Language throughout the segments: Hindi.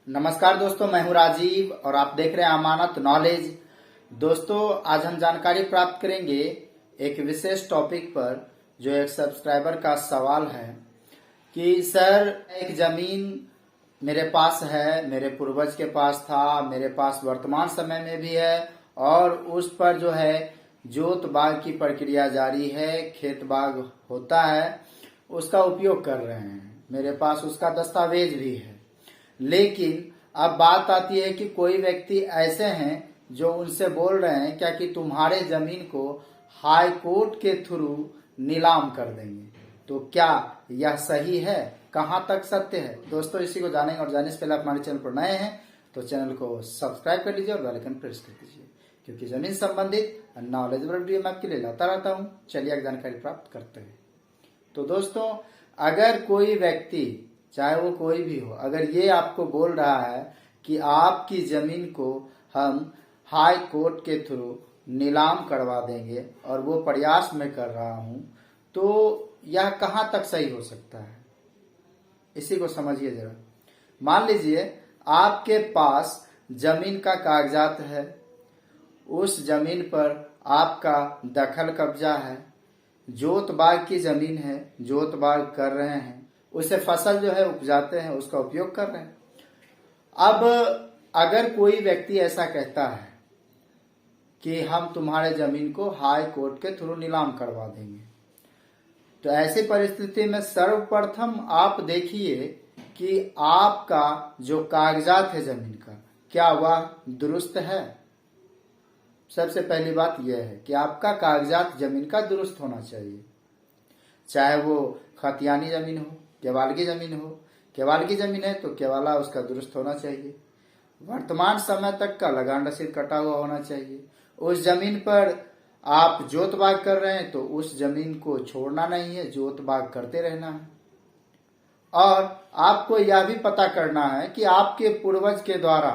नमस्कार दोस्तों, मैं हूं राजीव और आप देख रहे हैं अमानत नॉलेज। दोस्तों, आज हम जानकारी प्राप्त करेंगे एक विशेष टॉपिक पर, जो एक सब्सक्राइबर का सवाल है कि सर, एक जमीन मेरे पास है, मेरे पूर्वज के पास था, मेरे पास वर्तमान समय में भी है और उस पर जो है जोत बाग की प्रक्रिया जारी है, खेत बाग होता है, उसका उपयोग कर रहे हैं, मेरे पास उसका दस्तावेज भी है। लेकिन अब बात आती है कि कोई व्यक्ति ऐसे हैं जो उनसे बोल रहे हैं क्या कि तुम्हारे जमीन को हाई कोर्ट के थ्रू नीलाम कर देंगे। तो क्या यह सही है? कहां तक सत्य है? दोस्तों, इसी को जानेंगे और जानने से पहले आप हमारे चैनल पर नए हैं तो चैनल को सब्सक्राइब कर लीजिए और बेल आइकन प्रेस कर दीजिए, क्योंकि जमीन संबंधित नॉलेजेबल वीडियो मैं आपके लिए लाता रहता हूं। चलिए एक जानकारी प्राप्त करते हैं। तो दोस्तों, अगर कोई व्यक्ति, चाहे वो कोई भी हो, अगर ये आपको बोल रहा है कि आपकी जमीन को हम हाई कोर्ट के थ्रू नीलाम करवा देंगे और वो प्रयास में कर रहा हूं, तो यह कहां तक सही हो सकता है? इसी को समझिए जरा। मान लीजिए आपके पास जमीन का कागजात है, उस जमीन पर आपका दखल कब्जा है, जोत बाग की जमीन है, जोत बाग कर रहे हैं, उसे फसल जो है उपजाते हैं, उसका उपयोग कर रहे हैं। अब अगर कोई व्यक्ति ऐसा कहता है कि हम तुम्हारे जमीन को हाई कोर्ट के थ्रू नीलाम करवा देंगे, तो ऐसी परिस्थिति में सर्वप्रथम आप देखिए कि आपका जो कागजात है जमीन का, क्या वह दुरुस्त है। सबसे पहली बात यह है कि आपका कागजात जमीन का दुरुस्त होना चाहिए, चाहे वो खतियानी जमीन हो, केवाल की जमीन हो। केवाल की जमीन है तो केवाला उसका दुरुस्त होना चाहिए, वर्तमान समय तक का लगान रसीद कटा हुआ होना चाहिए। उस जमीन पर आप जोत बाग कर रहे हैं तो उस जमीन को छोड़ना नहीं है, जोत बाग करते रहना है। और आपको यह भी पता करना है कि आपके पूर्वज के द्वारा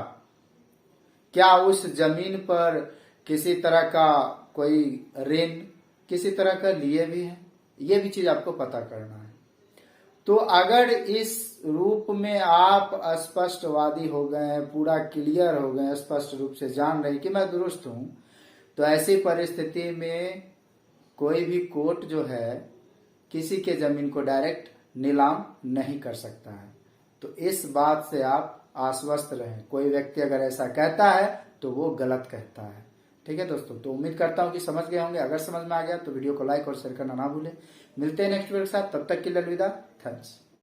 क्या उस जमीन पर किसी तरह का कोई ऋण किसी तरह का लिए भी है, ये भी चीज आपको पता करना है। तो अगर इस रूप में आप स्पष्टवादी हो गए हैं, पूरा क्लियर हो गए, स्पष्ट रूप से जान रहे कि मैं दुरुस्त हूं, तो ऐसी परिस्थिति में कोई भी कोर्ट जो है किसी के जमीन को डायरेक्ट नीलाम नहीं कर सकता है। तो इस बात से आप आश्वस्त रहें। कोई व्यक्ति अगर ऐसा कहता है तो वो गलत कहता है। ठीक है दोस्तों, तो उम्मीद करता हूं कि समझ गए होंगे। अगर समझ में आ गया तो वीडियो को लाइक और शेयर करना ना भूलें। मिलते हैं नेक्स्ट वीडियो के साथ, तब तक के लिए अलविदा। थैंक्स।